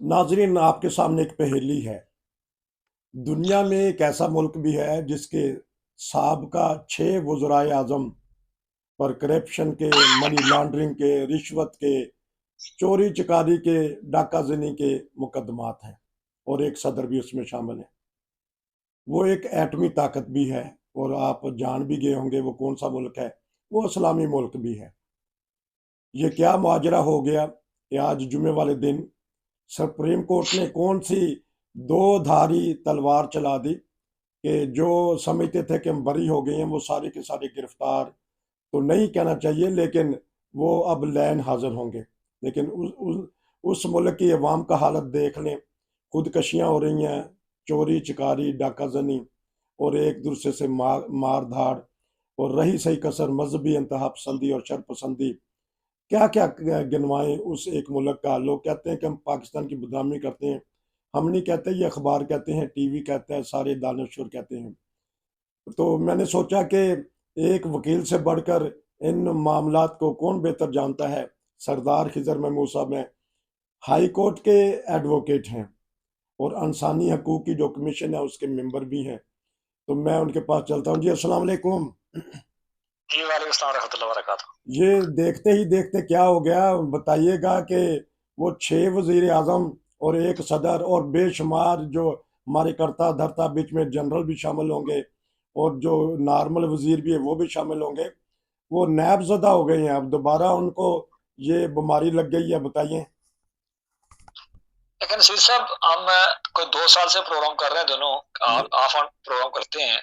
नाजरीन, आपके सामने एक पहेली है। दुनिया में एक ऐसा मुल्क भी है जिसके साबका 6 वज़राए आज़म पर करप्शन के, मनी लॉन्ड्रिंग के, रिश्वत के, चोरी चकारी के, डाकाजनी के मुकदमात हैं और एक सदर भी उसमें शामिल है। वो एक एटमी ताकत भी है और आप जान भी गए होंगे वो कौन सा मुल्क है। वो इस्लामी मुल्क भी है। ये क्या मुआजरा हो गया कि आज जुमे वाले दिन सुप्रीम कोर्ट ने कौन सी दो धारी तलवार चला दी कि जो समझते थे कि हम बरी हो गए हैं वो सारे के सारे गिरफ्तार तो नहीं कहना चाहिए, लेकिन वो अब लैन हाजिर होंगे। लेकिन उस मुल्क की अवाम का हालत देख लें। खुदकशियां हो रही हैं, चोरी चकारी डाकाजनी और एक दूसरे से मार धाड़। और रही सही कसर मजहबी इंतहा पसंदी और शर पसंदी। क्या क्या गिनवाएं उस एक मुल्क का। लोग कहते हैं कि हम पाकिस्तान की बदनामी करते हैं। हम नहीं कहते, ये अखबार कहते हैं, टीवी कहता है, सारे दानशूर कहते हैं। तो मैंने सोचा कि एक वकील से बढ़कर इन मामलात को कौन बेहतर जानता है। सरदार खिजर महमूद साहब हैं, हाई कोर्ट के एडवोकेट हैं और इंसानी हकूक की जो कमीशन है उसके मेंबर भी हैं। तो मैं उनके पास चलता हूँ। जी, अस्सलाम वालेकुम। जी वालेकुम अस्सलाम रहमतुल्लाहि व बरकातहू। ये देखते ही देखते क्या हो गया, बताइएगा कि वो 6 वजीर आजम और एक सदर और बेशुमार जो हमारे करता धरता, बीच में जनरल भी शामिल होंगे और जो नॉर्मल वजीर भी है वो भी शामिल होंगे, वो नैबजदा हो गए हैं। अब दोबारा उनको ये बीमारी लग गई है, बताइए। लेकिन नसीर साहब, हम कोई 2 साल से प्रोग्राम कर रहे हैं, दोनों ऑफ ऑन प्रोग्राम करते हैं,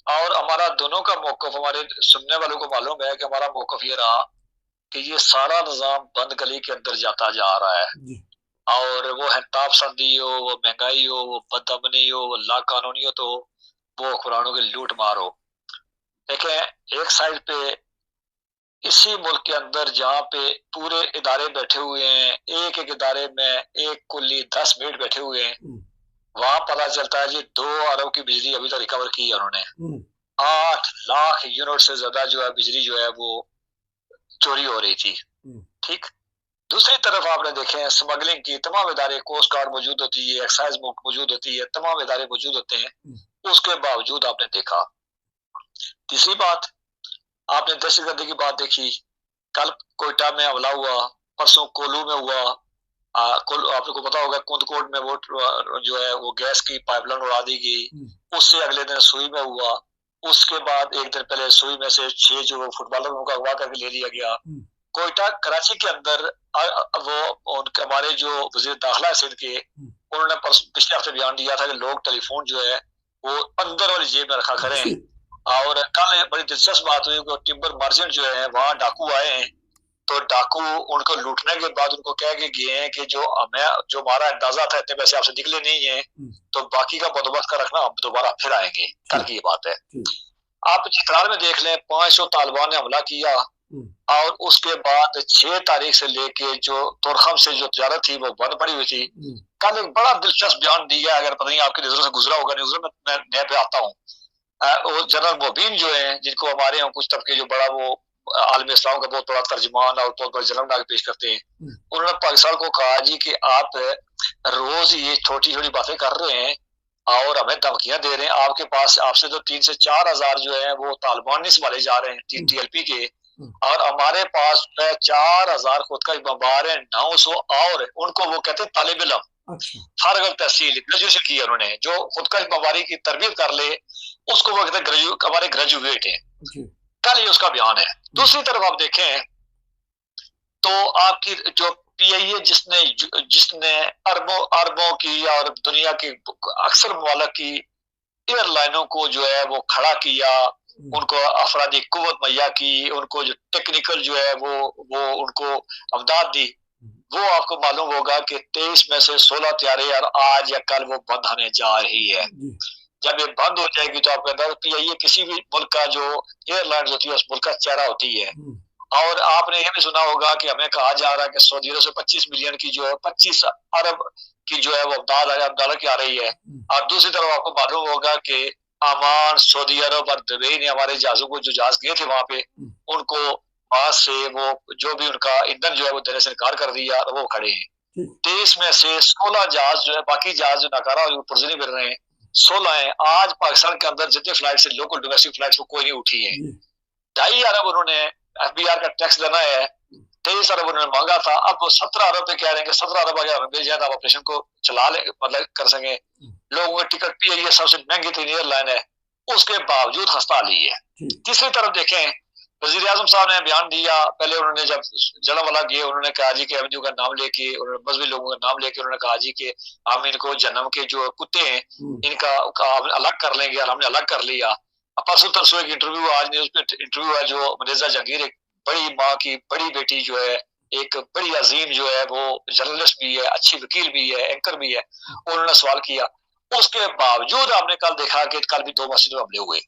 और हमारा दोनों का मौकफ, हमारे सुनने वालों को मालूम है कि हमारा मौकफ ये रहा कि ये सारा निजाम बंद गली के अंदर जाता जा रहा है। जी। और वो हिंताप संदी हो, वो महंगाई हो, वो बदअमनी हो, वो ला कानूनियत हो, वो हुक्मरानों की लूट मार हो। देखें, एक साइड पे इसी मुल्क के अंदर जहाँ पे पूरे इदारे बैठे हुए हैं, एक एक इदारे में एक कुल्ली 10 मेट बैठे हुए हैं, वहां पता चलता है जी 2 अरब की बिजली अभी तक रिकवर की है उन्होंने। 8 लाख यूनिट से ज्यादा जो है बिजली जो है वो चोरी हो रही थी। ठीक। दूसरी तरफ आपने देखे स्मगलिंग की तमाम इदारे, कोस्ट गार्ड मौजूद होती है, एक्साइज मौजूद होती है, तमाम इदारे मौजूद होते हैं। उसके बावजूद आपने देखा। तीसरी बात, आपने दहशतगर्दी की बात देखी। कल कोयटा में हमला हुआ, परसों कोलू में हुआ। आपको पता होगा कुंदकोट में वो जो है वो गैस की पाइपलाइन उड़ा दी गई। उससे अगले दिन सुई में हुआ। उसके बाद एक दिन पहले सुई में से 6 जो फुटबॉलरों का अगवा करके ले लिया गया। कोयटा कराची के अंदर वो उनके हमारे जो वजीर दाखिला है सिंध के, उन्होंने पिछले हफ्ते बयान दिया था कि लोग टेलीफोन जो है वो अंदर वाली जेब में रखा करें। और कल बड़ी दिलचस्प बात हुई कि टिम्बर मर्चेंट जो है वहां डाकू आए हैं, तो डाकू उनको लूटने के बाद उनको कह के गए हैं कि जो हमारा अंदाजा था इतने पैसे आपसे निकले नहीं है, तो बाकी का बंदोबस्त कर रखना, हम दोबारा फिर आएंगे। कल की ये बात है। आप चित्राल में देख लें, 500 तालिबान ने हमला किया और उसके बाद 6 तारीख से लेके जो तुरखम से जो तजारत थी वो बंद पड़ी हुई थी। कल एक बड़ा दिलचस्प बयान दिया, अगर पता नहीं आपकी नजरों से गुजरा होगा, न्यूज में मैं नए पे आता हूँ। वो जनरल मोबीन जो है, जिनको हमारे यहाँ कुछ तबके जो बड़ा वो आलम इस्लाम का बहुत बड़ा तर्जमान और बहुत बड़ा जनरल आगे पेश करते हैं, उन्होंने पाकिस्तान को कहा जी कि आप रोज ये छोटी छोटी बातें कर रहे हैं और हमें धमकियां दे रहे हैं। आपके पास आपसे तो 3 से 4 हजार जो है वो तालिबान नहीं संभाले जा रहे हैं, TLP के, और हमारे पास 4 हजार खुद का बम्बार है, 900 और उनको वो कहते हैं तालिब इलम। फारगल तहसील ग्रेजुएशन की है उन्होंने, जो खुद का बमबारी की तरबियत कर ले उसको वो कहते हैं हमारे ग्रेजुएट हैं। कल ये उसका बयान है। दूसरी तरफ आप देखें तो आपकी जो PIA जिसने जिसने अरबों अरबों की और दुनिया की अक्सर ममालिक की एयरलाइनों को जो है वो खड़ा किया, उनको अफरादी कुव्वत मुहैया की, उनको जो टेक्निकल जो है वो उनको अमदाद दी। वो आपको मालूम होगा कि 23 में से 16 तैयारी और आज या कल वो बंद होने जा रही है। जब ये बंद हो जाएगी तो आपको अंदाजा PIA किसी भी मुल्क का जो एयरलाइंस होती है उस मुल्क का चेहरा होती है। और आपने ये भी सुना होगा कि हमें कहा जा रहा है कि सऊदी अरब से 25 मिलियन की जो है 25 अरब की जो है वो डॉलर की आ रही है। और दूसरी तरफ आपको मालूम होगा कि अमान, सऊदी अरब और दुबई ने हमारे जहाजों को जो जहाज गए थे वहां पे, उनको वहां से वो जो भी उनका ईंधन जो है वो देने से इनकार कर दिया और वो खड़े हैं। ठीक। 23 में से 16 जहाज जो है, बाकी जहाज जो नाकारा और पुर्जनी मिल रहे हैं 16 हैं। आज पाकिस्तान के अंदर जितने फ्लाइट से लोकल डोमेस्टिक फ्लाइट को कोई नहीं उठी है। 2.5 अरब उन्होंने FBR का टैक्स देना है, 23 अरब उन्होंने मांगा था। अब वो 17 अरब पे कह रहे हैं कि 17 अरब अगर मिल जाए तो आप ऑपरेशन को चला ले, मतलब कर सकें। लोगों की टिकट भी है, ये सबसे महंगी तीन एयरलाइन है, उसके बावजूद खस्ता ली है। तीसरी तरफ देखें, वजीर आजम साहब ने बयान दिया, पहले उन्होंने जब जलमवाला गए उन्होंने कहा जी के एवेन्यू का नाम लेके, उन्होंने मजहबी लोगों का नाम लेके उन्होंने कहा जी के हम इनको जन्म के जो कुत्ते हैं इनका अलग कर लेंगे, और हमने अलग कर लिया। परसों तरसों एक इंटरव्यू, आज न्यूज पे इंटरव्यू है, जो मनेजा जहांगीर एक बड़ी माँ की बड़ी बेटी जो है, एक बड़ी अजीम जो है, वो जर्नलिस्ट भी है, अच्छी वकील भी है, एंकर भी है, उन्होंने सवाल किया। उसके बावजूद आपने कल देखा कि कल भी 2 मस्जिदों में हमले हुए।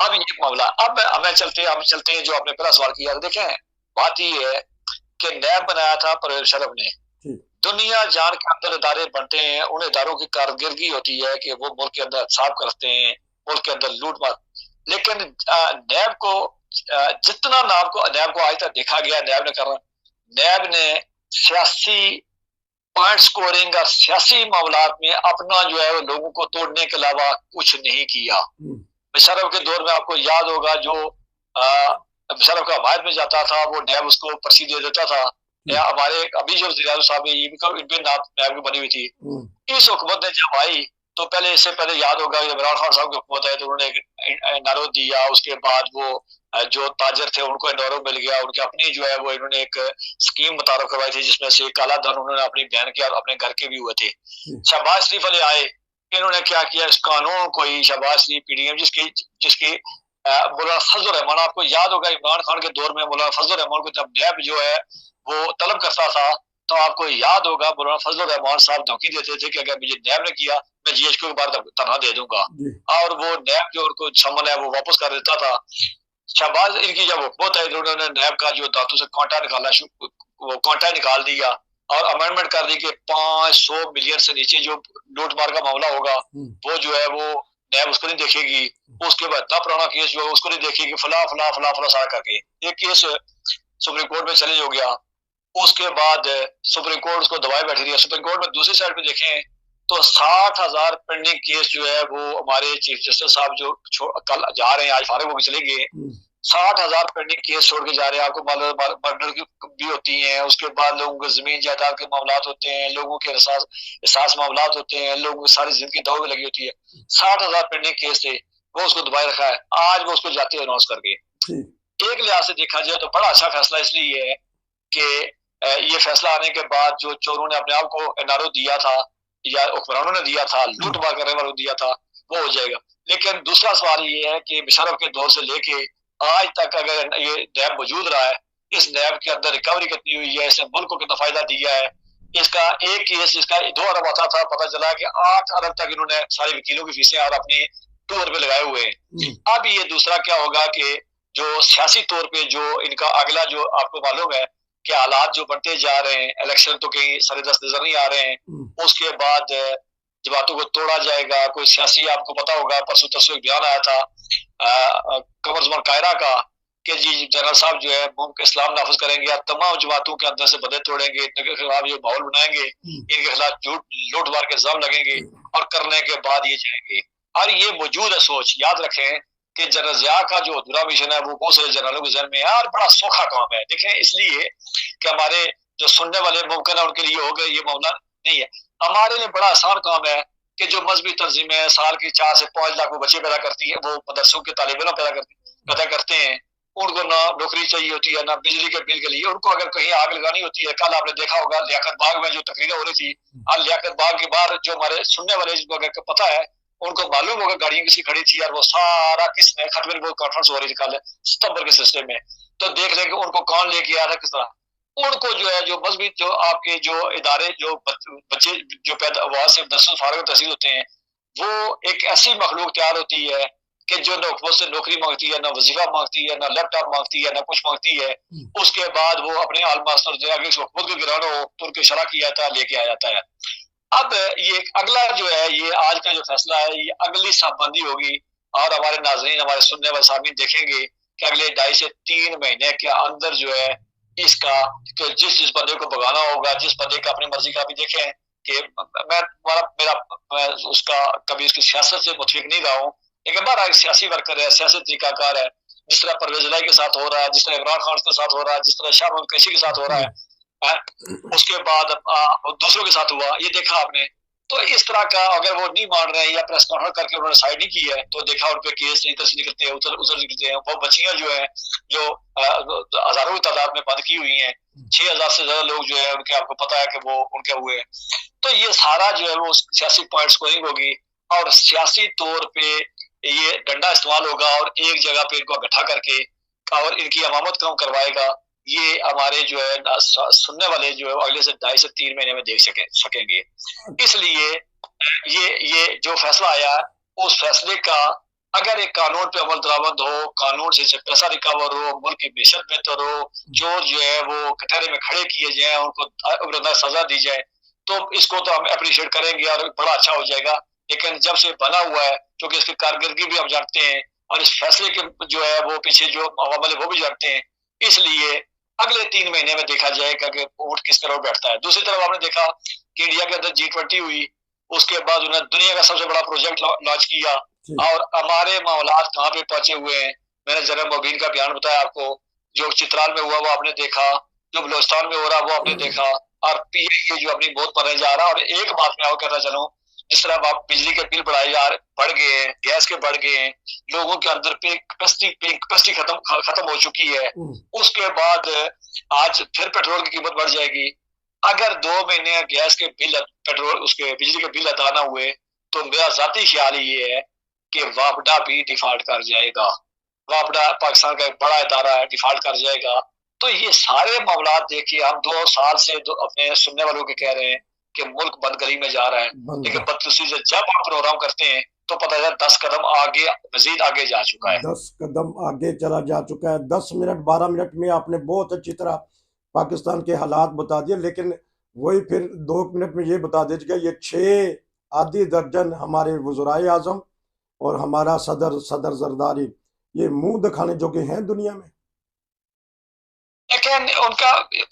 अब ये मामला, अब हम चलते हैं जो आपने पहला सवाल किया। देखें, बात ये है कि नैब बनाया था परवेज मुशर्रफ ने। दुनिया जान के अंदर इदारे बनते हैं, उन इदारों की कारकर्दगी होती है कि वो मुल्क के अंदर साफ करते हैं, मुल्क के अंदर लूट मार। लेकिन नैब को जितना नैब को आज तक देखा गया, नैब ने करा, नैब ने सियासी पॉइंट स्कोरिंग और सियासी मामलात में अपना जो है लोगों को तोड़ने के अलावा कुछ नहीं किया। मुशर्रफ के दौर में आपको याद होगा, जो मुशर्रफ का हमायत में जाता था वो नैब उसको पर्ची दे देता था। या हमारे अभी जो वज़ीर आज़म साहब इनके नैब की बनी हुई थी। इस हुकूमत ने जब आई तो पहले, इससे पहले याद होगा जब इमरान खान साहब की हुकूमत आई तो उन्होंने नारो दिया, उसके बाद वो जो ताजर थे उनको इनारो मिल गया, उनके अपनी जो है वो इन्होंने एक स्कीम मुतारफ करवाई थी जिसमें से काला धन उन्होंने अपनी बहन के और अपने घर के भी हुए थे। शहबाज शरीफ वाले आए, इन्होंने क्या किया, इस कानून को ही शहबाज शरीफ PDM जिसकी मौलाना फजल रहमान, आपको याद होगा इमरान खान के दौर में मौलाना फजल रहमान को जब नैब जो है वो तलब करता था तो आपको याद होगा मौलाना फजल रहमान साहब धमकी देते थे कि अगर मुझे नैब ने किया मैं GHQ के बाद तनहा दे दूंगा, और वो नैब जो उनको समन है वो वापस कर देता था। शहबाज इनकी जब हुकूमत आई तो उन्होंने नैब का जो दांतों से कांटा निकालना वो कांटा निकाल दिया और अमेंडमेंट कर दी कि 500 मिलियन से नीचे जो लूट मार का मामला होगा वो जो है वो नैब उसको नहीं देखेगी। उसके बाद इतना पुराना केस जो है उसको नहीं देखेगी, फला फला फला फला सारा करके एक केस सुप्रीम कोर्ट में चैलेंज हो गया। उसके बाद सुप्रीम कोर्ट उसको दबाए बैठी रही है। सुप्रीम कोर्ट में दूसरी साइड पे देखें तो 60,000 पेंडिंग केस जो है वो हमारे चीफ जस्टिस साहब जो कल जा रहे हैं, आज फारिग होकर चले गए, 60,000 पेंडिंग केस छोड़ के जा रहे हैं। आपको मर्डर की भी होती हैं, उसके बाद लोगों के जमीन जायदाद के मामला होते हैं, लोगों के एहसास मामला होते हैं, लोगों की सारी जिंदगी दाव में लगी होती है। 60,000 पेंडिंग केस थे, वो उसको दबाए रखा है। आज वो उसको जाते हैं अनाउंस करके। एक लिहाज से देखा जाए तो बड़ा अच्छा फैसला इसलिए है कि ये फैसला आने के बाद जो चोरों ने अपने आप को एनआरओ दिया था या हुक्मरानों ने दिया था, लूट मार करने वालों दिया था, वो हो जाएगा। लेकिन दूसरा सवाल ये है कि मुशर्रफ के दौर से लेके आज तक अगर ये नैब मौजूद रहा है, इस नैब के अंदर रिकवरी कितनी हुई है, इसने मुल्क को कितना फायदा दिया है। इसका एक केस इसका 2 अरब आता था, पता चला कि 8 अरब तक इन्होंने सारे वकीलों की फीसें और अपनी टूर पे लगाए हुए हैं। अब ये दूसरा क्या होगा कि जो सियासी तौर पे जो इनका अगला जो आपको मालूम है कि हालात जो बनते जा रहे हैं, इलेक्शन तो कहीं सरे दस्त नजर नहीं आ रहे हैं। उसके बाद जब बातों को तोड़ा जाएगा, कोई सियासी, आपको पता होगा परसों तरसों एक बयान आया था कमर जमान कायरा का कि जी जनरल साहब जो है मुल्क इस्लाम नाफिज करेंगे या तमाम जमातों के अंदर से बदे तोड़ेंगे, इनके खिलाफ ये माहौल बनाएंगे, इनके खिलाफ लूट मार के इल्जाम लगेंगे और करने के बाद ये जाएंगे। और ये मौजूद है सोच, याद रखें कि जनरल जिया का जो अधूरा मिशन है वो बहुत सारे जनरलों के जहन में है और बड़ा सौखा काम है। देखें, इसलिए कि हमारे जो सुनने वाले मुमकिन है उनके लिए हो गए ये मामला नहीं है, हमारे लिए बड़ा आसान काम है कि जो मजहबी तंजीमें साल की 4 से 5 लाख बच्चे पैदा करती है, वो मदरसों के तालिब इल्म पैदा करते हैं, उनको ना नौकरी चाहिए होती है ना बिजली के बिल के लिए, उनको अगर कहीं आग लगानी होती है, कल आपने देखा होगा लियाकत बाग में जो तकरीरें हो रही थी, और लियाकत बाग के बाहर जो हमारे सुनने वाले जिनको अगर पता है उनको मालूम होगा गाड़ियां किसी खड़ी थी और वो सारा किसने खतरे में कॉन्फ्रेंस हो रही थी कल सितंबर के सिलसिले में, तो देख लेंगे उनको कौन लेके आया था, किस तरह उनको जो है जो मजहबी जो आपके जो इदारे जो बच्चे जो पैदा वहां से दरअसल फारग तहसील होते हैं, वो एक ऐसी मखलूक तैयार होती है कि जो ना हुकूमत से नौकरी मांगती है, ना वजीफा मांगती है, ना लैपटॉप मांगती है, ना कुछ मांगती है। उसके बाद वो अपने आल मास्टर जो अगर हुकूमत को गिराना हो तो उनके शरा किया जाता है, लेके आ जाता है। अब ये अगला जो है ये आज का जो फैसला है ये अगली साफबंदी होगी और हमारे नाजरीन हमारे सुनने वाले सामीन देखेंगे कि अगले 2.5 से 3 महीने के अंदर जो है इसका कि जिस जिस बंदे को भगाना होगा, जिस बंदे का अपनी मर्जी का भी देखें कि मैं उसका कभी उसकी सियासत से मुतफिक नहीं रहा हूँ, लेकिन बहरहाल एक सियासी वर्कर है, सियासी तरीकाकार है, जिस तरह परवेज इलाही के साथ हो रहा है, जिस तरह इमरान खान के साथ हो रहा है, जिस तरह शाह महमूद कुरैशी के साथ हो रहा है, उसके बाद दूसरों के साथ हुआ, ये देखा आपने। तो इस तरह का अगर वो नहीं मान रहे हैं या प्रेस कॉन्फ्रेंस करके उन्होंने साइड नहीं की है, तो देखा उन पे केस इधर से निकलते हैं, उधर उधर निकलते हैं। वो बच्चियां जो है जो हजारों की तादाद में बंद की हुई हैं, 6,000 से ज्यादा लोग जो है उनके, आपको पता है कि वो उनके हुए। तो ये सारा जो है वो सियासी पॉइंट स्कोरिंग होगी और सियासी तौर पे ये डंडा इस्तेमाल होगा और एक जगह पे इनको इकट्ठा करके और इनकी अमामत कम करवाएगा। ये हमारे जो है सुनने वाले जो है अगले से 2.5 से 3 महीने में देख सकेंगे। इसलिए ये जो फैसला आया, उस फैसले का अगर एक कानून पे अमल दरामद हो, कानून से पैसा रिकवर हो, मुल्क की बेशत बेहतर हो, चोर जो है वो कटहरे में खड़े किए जाए, उनको उम्रकैद सजा दी जाए, तो इसको तो हम अप्रिशिएट करेंगे और बड़ा अच्छा हो जाएगा। लेकिन जब से बना हुआ है, क्योंकि इसकी कारकर्दगी भी हम जानते हैं और इस फैसले के जो है वो पीछे जो अवामल वो भी जानते हैं, इसलिए अगले 3 महीने में देखा जाएगा कि ऊंट किस तरह बैठता है। दूसरी तरफ आपने देखा कि इंडिया के अंदर G20 हुई, उसके बाद उन्होंने दुनिया का सबसे बड़ा प्रोजेक्ट लॉन्च किया और हमारे मामलात कहाँ पे पहुंचे हुए हैं। मैंने जनरल मोबिन का बयान बताया आपको, जो चित्राल में हुआ वो आपने देखा, जो बलोचिस्तान में हो रहा वो आपने देखा, और पीएम जो अपनी मौत पर जा रहा। और एक बात मैं और कहना चलूं, जिस तरह आप बिजली के बिल बढ़ गए हैं, गैस के बढ़ गए हैं, लोगों के अंदर पे कैपेसिटी खत्म हो चुकी है, उसके बाद आज फिर पेट्रोल की कीमत बढ़ जाएगी। अगर 2 महीने गैस के बिल, पेट्रोल उसके बिजली के बिल अदा ना हुए, तो मेरा जाती ख्याल ये है कि वापडा भी डिफॉल्ट कर जाएगा। वापडा पाकिस्तान का एक बड़ा इदारा है, डिफॉल्ट कर जाएगा। तो ये सारे मामला देखिए, हम 2 साल से अपने सुनने वालों के कह रहे हैं कि मुल्क बंदगरी में जा रहा है, लेकिन बदतमीजी से जब हम प्रोग्राम करते हैं तो पता चला 10 कदम आगे, मजीद आगे जा चुका है। 10 कदम आगे चला जा चुका है। 10 मिनट 12 मिनट में आपने बहुत अच्छी तरह पाकिस्तान के हालात बता दिए, लेकिन वही फिर 2 मिनट में ये बता दीजिएगा, ये 6 आधी दर्जन हमारे वज़राए आज़म और हमारा सदर जरदारी ये मुंह दिखाने जोगे हैं दुनिया में। लेकिन उनका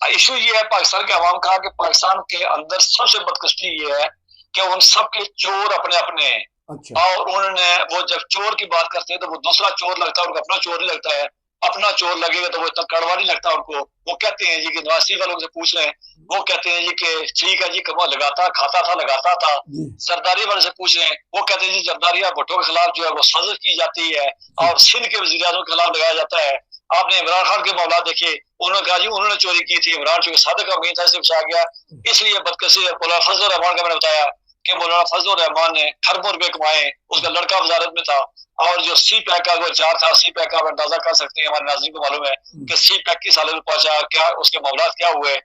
इशू ये है पाकिस्तान के अवाम का कि पाकिस्तान के अंदर सबसे बदकिस्मती ये है कि उन सब के चोर अपने अपने हैं। अच्छा। और उन्होंने वो जब चोर की बात करते हैं तो वो दूसरा चोर लगता है, उनको अपना चोर नहीं लगता है। अपना चोर लगेगा तो वो इतना कड़वा नहीं लगता उनको। वो कहते हैं जी कि नवाज शरीफ वालों से पूछ रहे हैं, वो कहते हैं जी कि ठीक है जी, कमा लगाता खाता था लगाता था। जरदारी वाले से पूछ रहे हैं, वो कहते हैं जी जरदारी भुट्टो के खिलाफ जो है वो साजिश की जाती है और सिंध के वज़ीर आज़म के खिलाफ लगाया जाता है। आपने इमरान खान के मामला देखे, उन्होंने कहा जी उन्होंने चोरी की थी, इमरान चूंकि सादिक अमीन था इसलिए बचा गया, इसलिए बदकसी। मौलाना फजल रहमान का मैंने बताया कि मौलाना फजल रहमान ने खरबों रुपए कमाए, उसका लड़का वजारत में था। और जो सी पैक का वो जार था, सी पैक का आप अंदाजा कर सकते हैं, हमारे नाज़रीन को मालूम है कि सी पैक किस हालत में पहुंचा, क्या उसके मामला क्या हुए।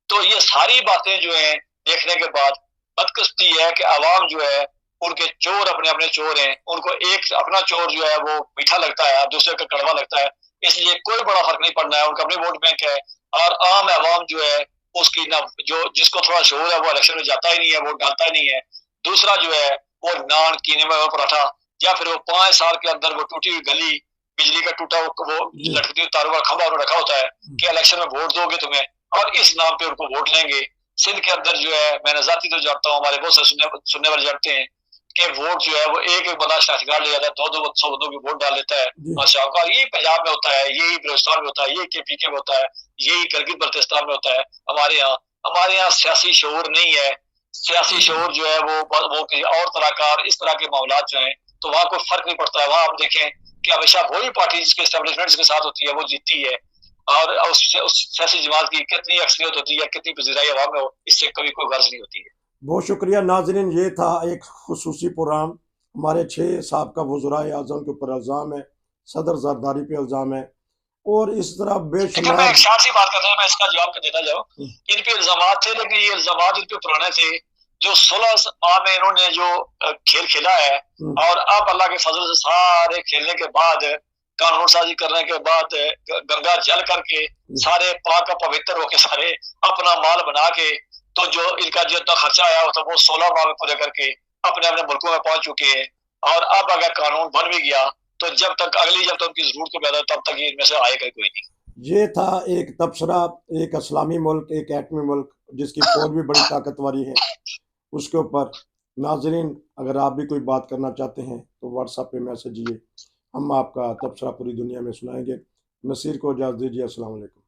तो ये सारी बातें जो है देखने के बाद बदकिस्मती है कि आवाम जो है उनके चोर अपने अपने चोर हैं, उनको एक अपना चोर जो है वो मीठा लगता है, दूसरे का कड़वा लगता है, इसलिए कोई बड़ा फर्क नहीं पड़ना है। उनका अपनी वोट बैंक है और आम आवाम जो है उसकी ना, जो जिसको थोड़ा शोर है वो इलेक्शन में जाता ही नहीं है, वोट डालता ही नहीं है। दूसरा जो है वो नान कीने में पराठा, या फिर वो 5 साल के अंदर वो टूटी हुई गली, बिजली का टूटा वो लटकती हुई तारों का खंभा उन्होंने रखा होता है कि इलेक्शन में वोट दोगे तुम्हें, और इस नाम पे उनको वोट लेंगे। सिंध के अंदर जो है, मैंने जाती तो जानता हूँ, हमारे बहुत से सुनने वाले जानते हैं कि वोट जो है वो एक एक बंदा शनाख्त कार्ड ले जाता है, 200 बंदों की वोट डाल लेता है माशाअल्लाह का। यही पंजाब में होता है, यही बलूचिस्तान में होता है, यही KPK में होता है, यही गिलगित बल्तिस्तान में होता है। हमारे यहाँ सियासी शऊर नहीं है। सियासी शऊर जो है वो किसी और तरह का, और इस तरह के मामला जो है तो वहाँ कोई फर्क नहीं पड़ता है। वहाँ आप देखें कि हमेशा वही पार्टी जिसके एस्टेब्लिशमेंट के साथ होती है वो जीतती है, और उस सियासी जमात की कितनी अक्सरियत होती है, कितनी पजीराई अवाम में हो, इससे कभी कोई गर्ज नहीं होती है। बहुत शुक्रिया नाज़रीन, ये था एक खुसूसी प्रोग्राम। हमारे 6 साहब का वज़राए आज़म के ऊपर इल्ज़ाम है, सदर जरदारी पे इल्ज़ाम है, और इस तरह बेशुमार। मैं एक शान सी बात करता हूँ, मैं इसका जवाब देता जाऊँ। इन पे इल्जाम थे, लेकिन ये इल्जाम इन पे पुराने थे। जो 16 माह में इन्होंने जो खेल खेला है, और अब अल्लाह के फजल से सारे खेलने के बाद, कानून साजी करने के बाद, गंगा जल करके सारे पाक पवित्र होके सारे अपना माल बना के, तो जो इनका जो इतना खर्चा आया तो वो 16 माह में पूरे करके अपने अपने मुल्कों में पहुंच चुके हैं। और अब अगर कानून बन भी गया तो जब तक उनकी जरूरत को पैदा, तब तक ये इनमें से आएगा कोई नहीं। ये था एक तबसरा, एक इस्लामी मुल्क, एक एटमी मुल्क जिसकी फौज भी बड़ी ताकतवर है, उसके ऊपर। नाजरीन, अगर आप भी कोई बात करना चाहते हैं तो व्हाट्सएप पे मैसेज दिए, हम आपका तबसरा पूरी दुनिया में सुनाएंगे। नसीर को इजाज़त दीजिए। अस्सलाम वालेकुम।